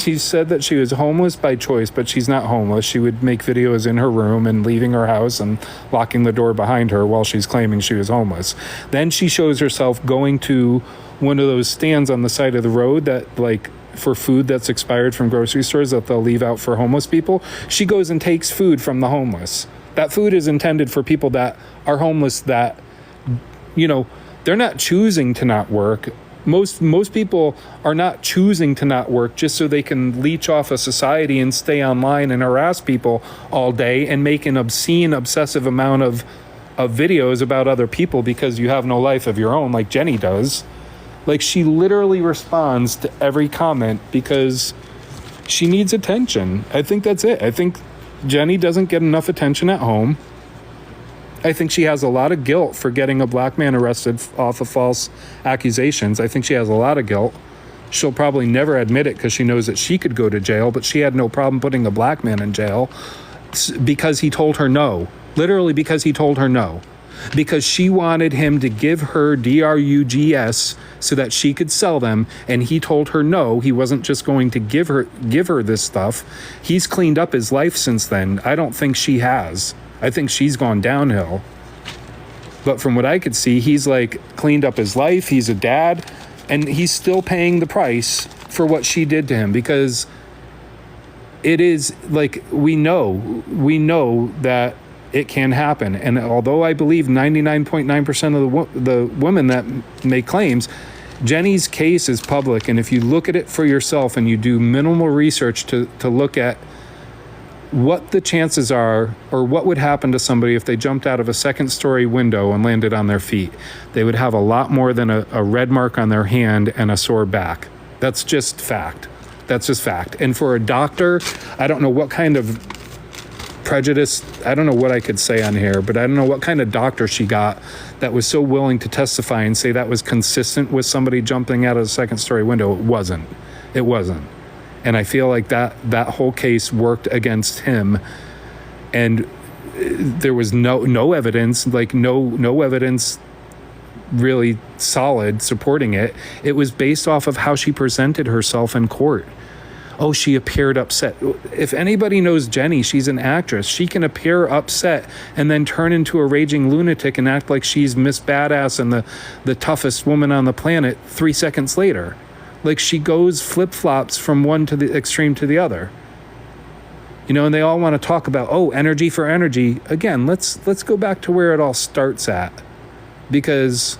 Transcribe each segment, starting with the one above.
She said that she was homeless by choice, but she's not homeless. She would make videos in her room and leaving her house and locking the door behind her while she's claiming she was homeless. Then she shows herself going to one of those stands on the side of the road that, like, for food that's expired from grocery stores that they'll leave out for homeless people. She goes and takes food from the homeless. That food is intended for people that are homeless that, you know, they're not choosing to not work. Most people are not choosing to not work just so they can leech off a society and stay online and harass people all day and make an obscene, obsessive amount of videos about other people because you have no life of your own, like Jenny does. Like, she literally responds to every comment because she needs attention. I think that's it. I think Jenny doesn't get enough attention at home. I think she has a lot of guilt for getting a black man arrested off of false accusations. I think she has a lot of guilt. She'll probably never admit it because she knows that she could go to jail, but she had no problem putting a black man in jail because he told her no. Literally because he told her no. Because she wanted him to give her drugs so that she could sell them, and he told her no, he wasn't just going to give her this stuff. He's cleaned up his life since then. I don't think she has. I think she's gone downhill. But from what I could see, he's like cleaned up his life. He's a dad, and he's still paying the price for what she did to him, because it is like, we know that it can happen. And although I believe 99.9% of the women that make claims, Jenny's case is public. And if you look at it for yourself and you do minimal research to look at what the chances are, or what would happen to somebody if they jumped out of a second-story window and landed on their feet, they would have a lot more than a red mark on their hand and a sore back. That's just fact. That's just fact. And for a doctor, I don't know what kind of prejudice, I don't know what I could say on here, but I don't know what kind of doctor she got that was so willing to testify and say that was consistent with somebody jumping out of a second-story window. It wasn't. It wasn't. And I feel like that whole case worked against him, and there was no evidence, like no evidence really solid supporting it. It was based off of how she presented herself in court. Oh, she appeared upset. If anybody knows Jenny, she's an actress. She can appear upset and then turn into a raging lunatic and act like she's Miss Badass and the toughest woman on the planet 3 seconds later. Like, she goes flip-flops from one to the extreme to the other. You know, and they all want to talk about, oh, energy for energy. Again, let's go back to where it all starts at. Because,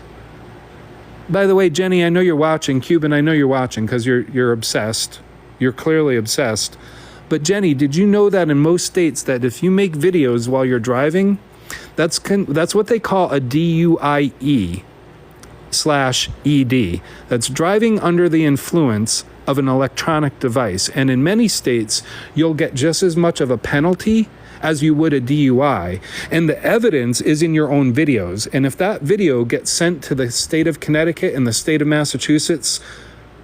by the way, Jenny, I know you're watching. Cuban, I know you're watching because you're obsessed. You're clearly obsessed. But Jenny, did you know that in most states that if you make videos while you're driving, that's what they call a DUIE. /ED. That's driving under the influence of an electronic device. And in many states, you'll get just as much of a penalty as you would a DUI. And the evidence is in your own videos. And if that video gets sent to the state of Connecticut and the state of Massachusetts,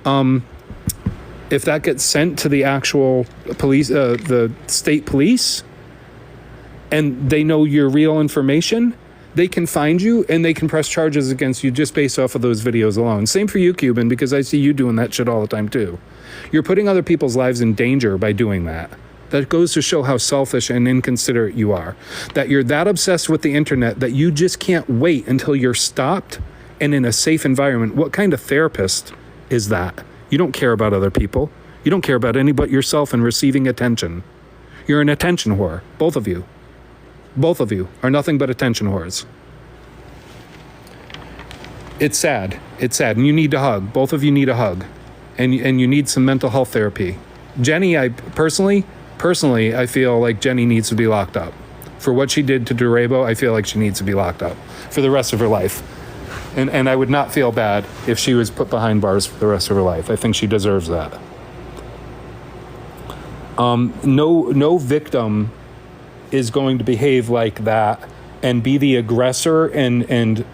if that gets sent to the actual police, the state police, and they know your real information, they can find you and they can press charges against you just based off of those videos alone. Same for you, Cuban, because I see you doing that shit all the time too. You're putting other people's lives in danger by doing that. That goes to show how selfish and inconsiderate you are. That you're that obsessed with the internet that you just can't wait until you're stopped and in a safe environment. What kind of therapist is that? You don't care about other people. You don't care about any but yourself and receiving attention. You're an attention whore, both of you. Both of you are nothing but attention whores. It's sad. It's sad. And you need to hug. Both of you need a hug. And you need some mental health therapy. Jenny, I personally, I feel like Jenny needs to be locked up. For what she did to Durabo, I feel like she needs to be locked up for the rest of her life. And I would not feel bad if she was put behind bars for the rest of her life. I think she deserves that. No victim is going to behave like that and be the aggressor and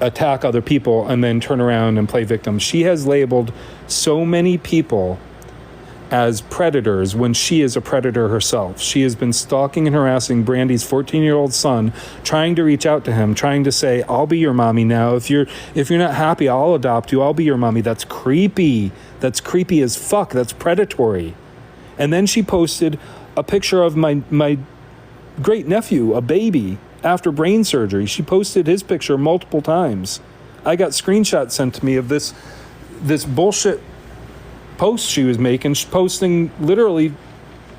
attack other people and then turn around and play victim. She has labeled so many people as predators when she is a predator herself. She has been stalking and harassing Brandy's 14-year-old son, trying to reach out to him, trying to say, I'll be your mommy now. If you're not happy, I'll adopt you. I'll be your mommy. That's creepy. That's creepy as fuck. That's predatory. And then she posted a picture of my great nephew, a baby, after brain surgery. She posted his picture multiple times. I got screenshots sent to me of this bullshit post she was making, posting literally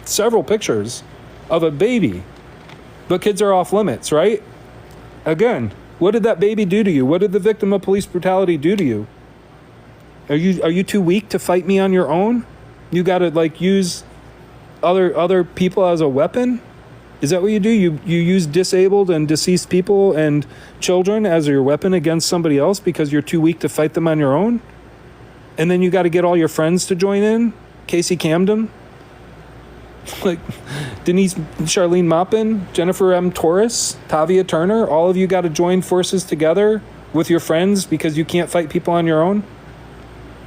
several pictures of a baby. But kids are off limits, right? Again, what did that baby do to you? What did the victim of police brutality do to you? Are you too weak to fight me on your own? You gotta use other people as a weapon? Is that what you do? You use disabled and deceased people and children as your weapon against somebody else because you're too weak to fight them on your own? And then you got to get all your friends to join in? Casey Camden? Denise, Charlene Maupin, Jennifer M. Torres, Tavia Turner, all of you got to join forces together with your friends because you can't fight people on your own?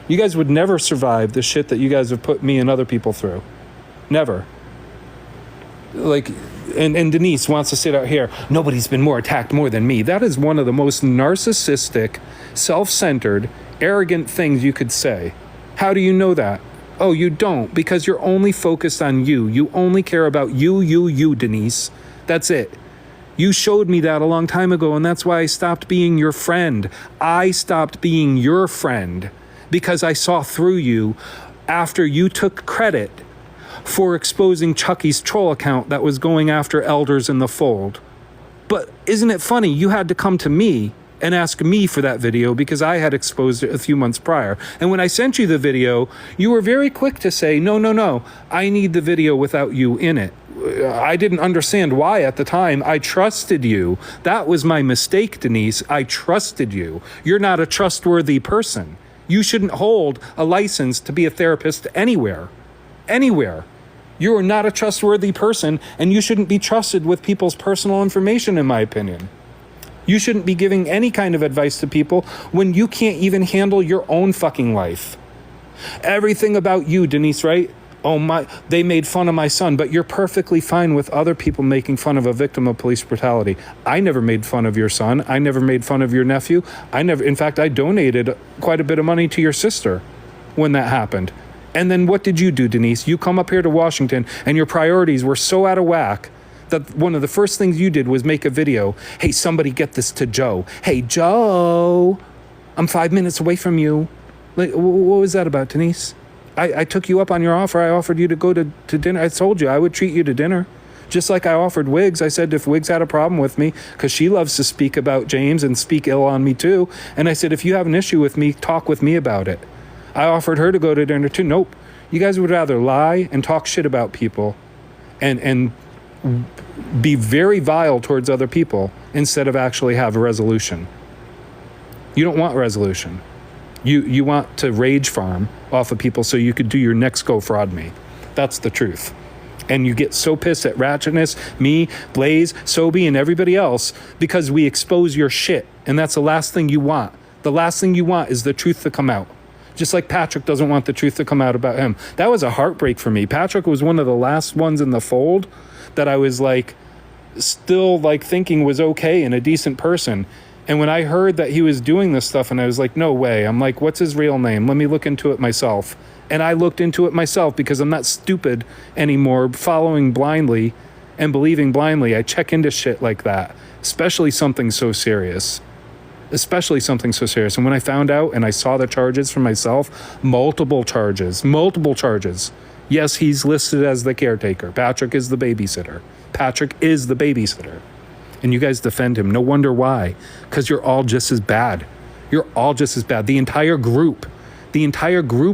You guys would never survive the shit that you guys have put me and other people through. Never. And Denise wants to sit out here. Nobody's been more attacked more than me. That is one of the most narcissistic, self-centered, arrogant things you could say. How do you know that? Oh, you don't, because you're only focused on you. You only care about you, Denise. That's it. You showed me that a long time ago, and that's why I stopped being your friend. I stopped being your friend because I saw through you after you took credit for exposing Chucky's troll account that was going after elders in the fold. But isn't it funny? You had to come to me and ask me for that video because I had exposed it a few months prior. And when I sent you the video, you were very quick to say, no, I need the video without you in it. I didn't understand why at the time. I trusted you. That was my mistake, Denise. I trusted you. You're not a trustworthy person. You shouldn't hold a license to be a therapist anywhere. Anywhere. You are not a trustworthy person, and you shouldn't be trusted with people's personal information, in my opinion. You shouldn't be giving any kind of advice to people when you can't even handle your own fucking life. Everything about you, Denise, right? Oh, they made fun of my son, but you're perfectly fine with other people making fun of a victim of police brutality. I never made fun of your son. I never made fun of your nephew. In fact, I donated quite a bit of money to your sister when that happened. And then what did you do, Denise? You come up here to Washington and your priorities were so out of whack that one of the first things you did was make a video. Hey, somebody get this to Joe. Hey, Joe, I'm 5 minutes away from you. What was that about, Denise? I took you up on your offer. I offered you to go to dinner. I told you I would treat you to dinner. Just like I offered Wiggs. I said if Wiggs had a problem with me, because she loves to speak about James and speak ill on me too. And I said, if you have an issue with me, talk with me about it. I offered her to go to dinner too. Nope. You guys would rather lie and talk shit about people and be very vile towards other people instead of actually have a resolution. You don't want resolution. You want to rage farm off of people so you could do your next go fraud me. That's the truth. And you get so pissed at Ratchetness, me, Blaze, Sobe, and everybody else because we expose your shit. And that's the last thing you want. The last thing you want is the truth to come out. Just like Patrick doesn't want the truth to come out about him. That was a heartbreak for me. Patrick was one of the last ones in the fold that I was still thinking was okay and a decent person. And when I heard that he was doing this stuff and I was like, no way. I'm like, what's his real name? Let me look into it myself. And I looked into it myself because I'm not stupid anymore, following blindly and believing blindly. I check into shit like that, especially something so serious. And when I found out and I saw the charges for myself, multiple charges. Yes, he's listed as the caretaker. Patrick is the babysitter. And you guys defend him. No wonder why. Because you're all just as bad. The entire group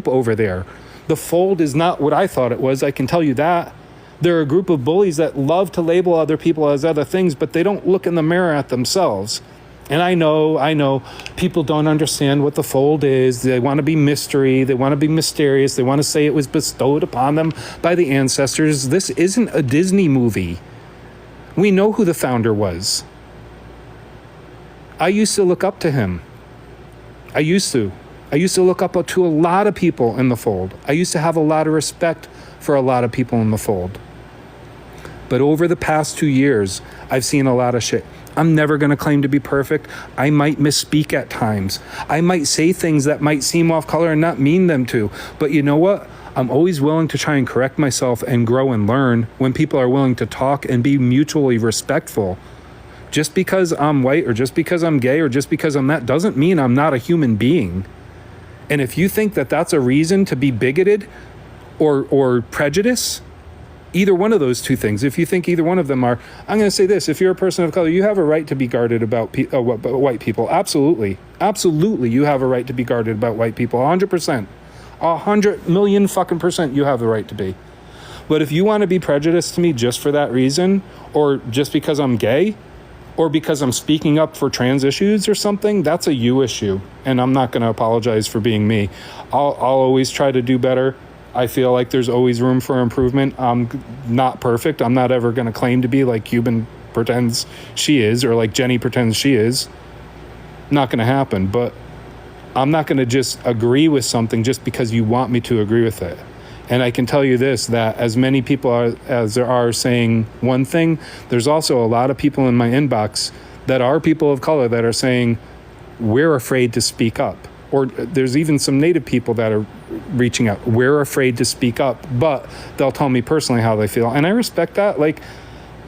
over there. The fold is not what I thought it was. I can tell you that. They're a group of bullies that love to label other people as other things, but they don't look in the mirror at themselves. And I know people don't understand what the fold is. They want to be mystery. They want to be mysterious. They want to say it was bestowed upon them by the ancestors. This isn't a Disney movie. We know who the founder was. I used to look up to him. I used to. I used to look up to a lot of people in the fold. I used to have a lot of respect for a lot of people in the fold. But over the past 2 years, I've seen a lot of shit. I'm never going to claim to be perfect. I might misspeak at times. I might say things that might seem off color and not mean them to. But you know what? I'm always willing to try and correct myself and grow and learn when people are willing to talk and be mutually respectful. Just because I'm white or just because I'm gay or just because I'm that doesn't mean I'm not a human being. And if you think that that's a reason to be bigoted or prejudice, either one of those two things, if you think either one of them are, I'm going to say this, if you're a person of color, you have a right to be guarded about white people. Absolutely. Absolutely, you have a right to be guarded about white people. 100%. 100 million fucking percent you have the right to be. But if you want to be prejudiced to me just for that reason, or just because I'm gay, or because I'm speaking up for trans issues or something, that's a you issue. And I'm not going to apologize for being me. I'll always try to do better. I feel like there's always room for improvement. I'm not perfect. I'm not ever going to claim to be like Cuban pretends she is, or like Jenny pretends she is. Not going to happen. But I'm not going to just agree with something just because you want me to agree with it. And I can tell you this, that as many people as there are saying one thing, there's also a lot of people in my inbox that are people of color that are saying, we're afraid to speak up. Or there's even some Native people that are reaching out. We're afraid to speak up, but they'll tell me personally how they feel. And I respect that. Like,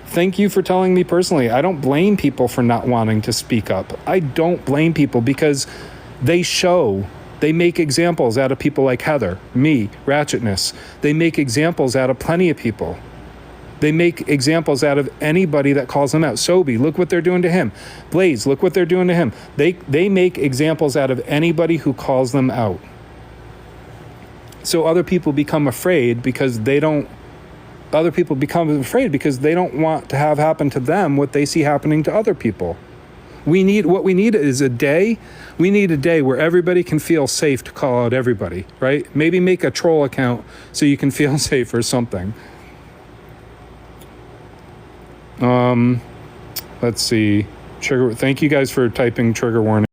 thank you for telling me personally. I don't blame people for not wanting to speak up. I don't blame people because they make examples out of people like Heather, me, Ratchetness. They make examples out of plenty of people. They make examples out of anybody that calls them out. Sobe, look what they're doing to him. Blaze, look what they're doing to him. They make examples out of anybody who calls them out. So other people become afraid because they don't want to have happen to them what they see happening to other people. We need a day where everybody can feel safe to call out everybody, right? Maybe make a troll account so you can feel safe or something. Let's see. Thank you guys for typing trigger warning.